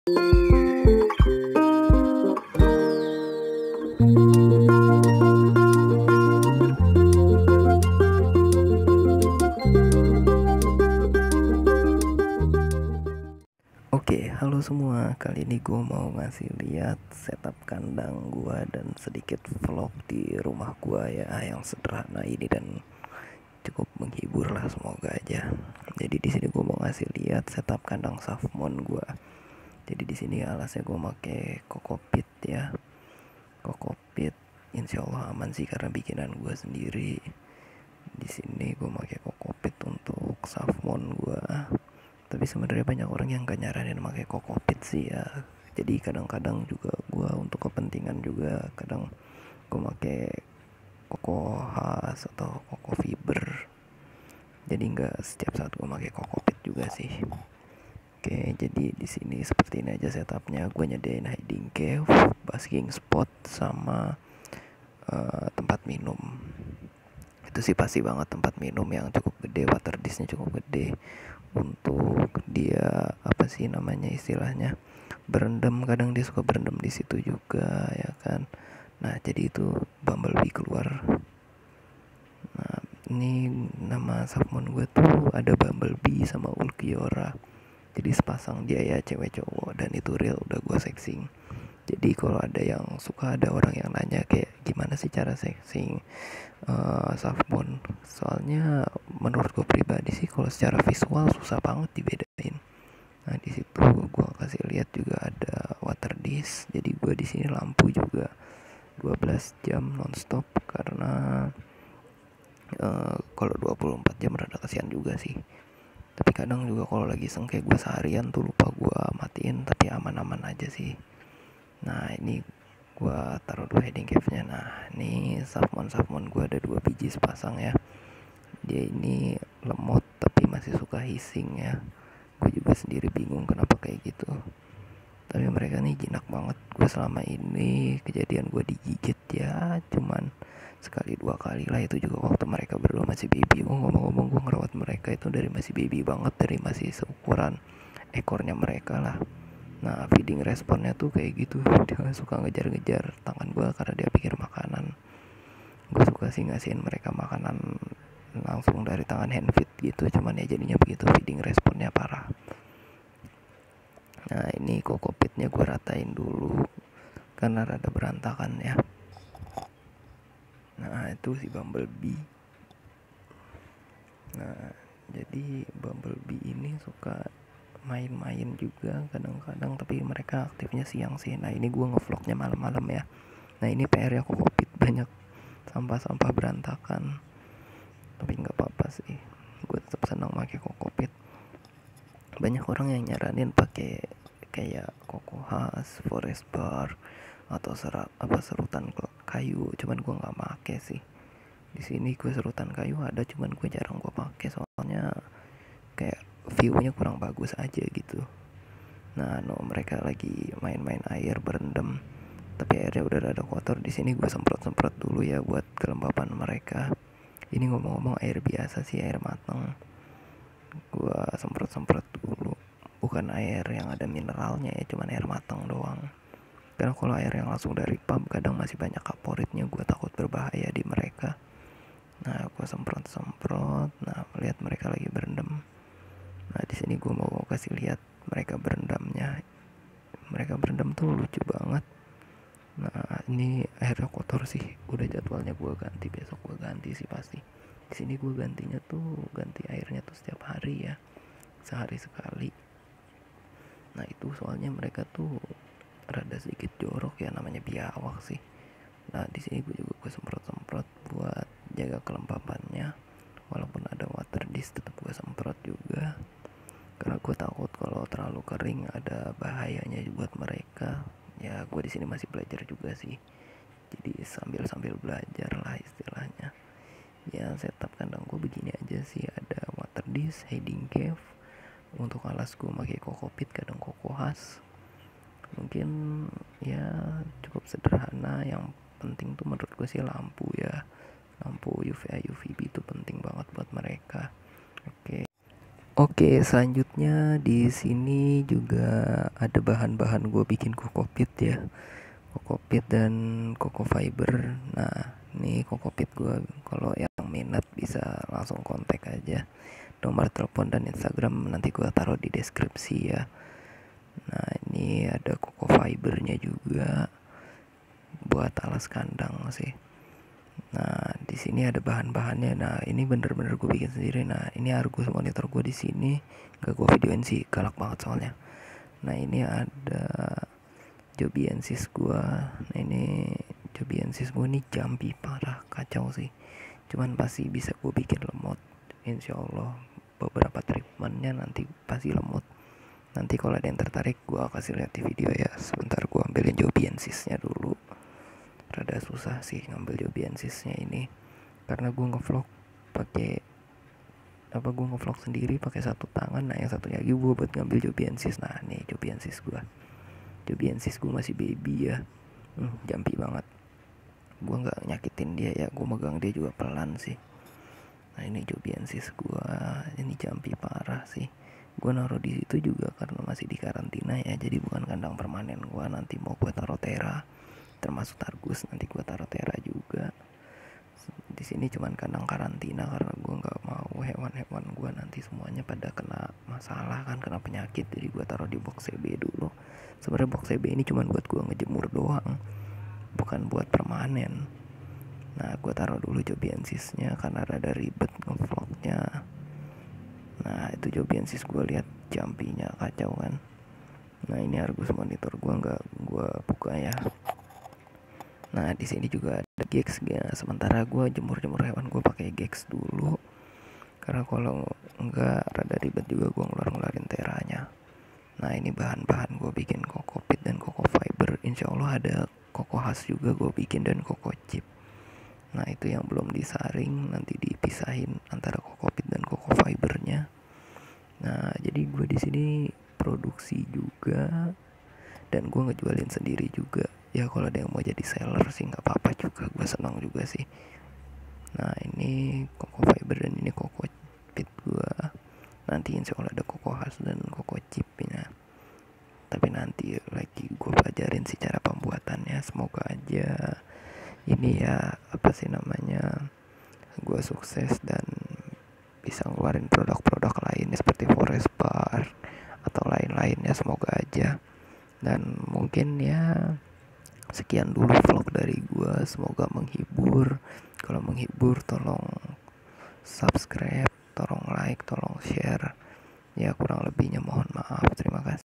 Oke, halo semua. Kali ini gue mau ngasih lihat setup kandang gue dan sedikit vlog di rumah gue ya, yang sederhana ini dan cukup menghibur lah, semoga aja. Jadi di sini gue mau ngasih lihat setup kandang Safmon gue. Jadi di sini alasnya gue pakai kokopit ya. Kokopit insya Allah aman sih karena bikinan gue sendiri. Di sini gue pakai kokopit untuk Safmon gue. Tapi sebenarnya banyak orang yang gak nyaranin pakai kokopit sih ya. Jadi kadang-kadang juga gue untuk kepentingan juga kadang gue pakai koko khas atau koko fiber. Jadi nggak setiap saat gue pakai kokopit juga sih. Oke, jadi di sini seperti ini aja setupnya. Gue nyediain hiding cave, basking spot, sama tempat minum. Itu sih pasti banget tempat minum yang cukup gede, water disknya cukup gede untuk dia apa sih namanya istilahnya berendam. Kadang dia suka berendam di situ juga ya kan. Nah jadi itu Bumblebee keluar. Nah ini nama Safmon gue tuh ada Bumblebee sama Ulquiorra. Jadi sepasang dia ya, cewek cowok, dan itu real udah gue sexing. Jadi kalau ada yang suka, ada orang yang nanya kayak gimana sih cara sexing Safmon, soalnya menurut gue pribadi sih kalau secara visual susah banget dibedain. Nah di situ gue kasih lihat juga ada water disk. Jadi gue di sini lampu juga 12 jam nonstop karena kalau 24 jam rada kasihan juga sih. Tapi kadang juga kalau lagi iseng kayak gue seharian tuh lupa gue matiin, tapi aman-aman aja sih. Nah ini gue taruh dua heading cave-nya. Nah ini Safmon gue ada 2 biji sepasang ya. Dia ini lemot tapi masih suka hissing ya. Gue juga sendiri bingung kenapa kayak gitu. Tapi mereka nih jinak banget. Gue selama ini kejadian gue digigit ya cuman sekali 2 kali lah, itu juga waktu mereka berdua masih baby. Ngomong-ngomong gue ngerawat mereka itu dari masih baby banget, dari masih seukuran ekornya mereka lah. Nah feeding responnya tuh kayak gitu, dia suka ngejar-ngejar tangan gue karena dia pikir makanan. Gue suka sih ngasihin mereka makanan langsung dari tangan hand feed gitu, cuman ya jadinya begitu, feeding responnya parah. Nah ini kokopitnya gue ratain dulu karena rada berantakan ya. Nah itu si Bumblebee. Nah jadi Bumblebee ini suka main-main juga kadang-kadang, tapi mereka aktifnya siang sih. Nah ini gue ngevlognya malam-malam ya. Nah ini PR ya kokopit, banyak sampah-sampah berantakan, tapi nggak apa-apa sih, gue tetap senang pakai kokopit. Banyak orang yang nyaranin pakai kayak koko khas, forest bar, atau serutan kayu, cuman gue nggak pakai sih. Di sini gue serutan kayu ada, cuman gue jarang gue pakai soalnya kayak view-nya kurang bagus aja gitu. Nah mereka lagi main-main air berendam, tapi airnya udah rada kotor. Di sini gue semprot-semprot dulu ya buat kelembapan mereka. Ini ngomong-ngomong air biasa sih, air matang. Gue semprot-semprot dulu, bukan air yang ada mineralnya ya, cuman air matang doang. Karena kalau air yang langsung dari pump kadang masih banyak kaporitnya, gue takut berbahaya di mereka. Nah gue semprot-semprot. Nah lihat mereka lagi berendam. Nah di sini gue mau kasih lihat mereka berendamnya. Mereka berendam tuh lucu banget. Nah ini airnya kotor sih, udah jadwalnya gue ganti, besok gue ganti sih pasti. Di sini gue gantinya tuh, ganti airnya tuh setiap hari ya, sehari sekali. Nah itu soalnya mereka tuh rada sedikit jorok ya, namanya biawak sih. Nah di sini gue juga gue semprot-semprot buat jaga kelembapannya. Walaupun ada water disk tetap gue semprot juga, karena gue takut kalau terlalu kering ada bahayanya buat mereka. Ya gue di sini masih belajar juga sih, jadi sambil belajar lah istilahnya. Ya setup kandang gue begini aja sih, ada water disk, hiding cave. Untuk alas gue pakai kokopit, kadang koko khas. Mungkin ya cukup sederhana. Yang penting tuh menurut gue sih lampu ya, lampu UVA UVB itu penting banget buat mereka. Oke. Oke, selanjutnya di sini juga ada bahan-bahan gue bikin kokopit ya. Kokopit dan koko fiber. Nah, ini kokopit gue, kalau yang minat bisa langsung kontak aja. Nomor telepon dan Instagram nanti gue taruh di deskripsi ya. Nah, ini ada koko fibernya juga buat alas kandang sih. Nah, di sini ada bahan-bahannya. Nah, ini bener-bener gue bikin sendiri. Nah, ini Argus monitor gue di sini. Gak gue videoin sih, galak banget soalnya. Nah, ini ada Jobiensis gue. Nah, ini Jobiensis gue nih jampi parah, kacau sih. Cuman pasti bisa gue bikin lemot. Insya Allah beberapa treatmentnya nanti pasti lemot. Nanti kalau ada yang tertarik gue kasih lihat di video ya. Sebentar gue ambilin Jobiensisnya dulu. Rada susah sih ngambil Jobiensisnya ini karena gue ngevlog pakai gue ngevlog sendiri pakai satu tangan. Nah, yang satunya lagi gue buat ngambil Jobiensis. Nah, nih Jobiensis gue masih baby ya. Jampi banget. Gue nggak nyakitin dia ya, gue megang dia juga pelan sih. Nah, ini Jobiensis gue, ini jampi parah sih. Gue naruh di situ juga karena masih di karantina ya, jadi bukan kandang permanen gue. Nanti mau gue taruh tera, termasuk Targus nanti gue taruh tera juga. Di sini cuman kandang karantina karena gue nggak mau hewan-hewan gue nanti semuanya pada kena masalah kan, kena penyakit. Jadi gue taruh di box CB dulu. Sebenarnya box CB ini cuman buat gue ngejemur doang, bukan buat permanen. Nah, gue taruh dulu Jobiensisnya karena rada ribet ngevlognya. Nah, itu Jobiensis gue lihat jampinya kacau kan. Nah, ini Argus monitor gue nggak gue buka ya. Nah, di sini juga ada Gex ya. Sementara gue jemur-jemur hewan gue pakai Gex dulu. Karena kalau enggak rada ribet juga gue ngeluarin teranya. Nah, ini bahan-bahan gue bikin kokopit dan koko fiber. Insya Allah ada koko khas juga gue bikin dan koko chip. Nah, itu yang belum disaring, nanti dipisahin antara kokopit dan koko fibernya. Nah, jadi gue di sini produksi juga dan gue ngejualin sendiri juga ya. Kalau ada yang mau jadi seller sih nggak apa-apa juga, gue senang juga sih. Nah, ini koko fiber dan ini koko chip gue. Nanti insya Allah ada koko khas dan koko chipnya, tapi nanti lagi gue pelajarin sih cara pembuatannya. Semoga aja ini ya apa sih namanya, gue sukses dan bisa ngeluarin produk-produk lainnya seperti Forest Bar atau lain-lainnya. Semoga aja. Dan mungkin ya sekian dulu vlog dari gue, semoga menghibur. Kalau menghibur tolong subscribe, tolong like, tolong share ya. Kurang lebihnya mohon maaf, terima kasih.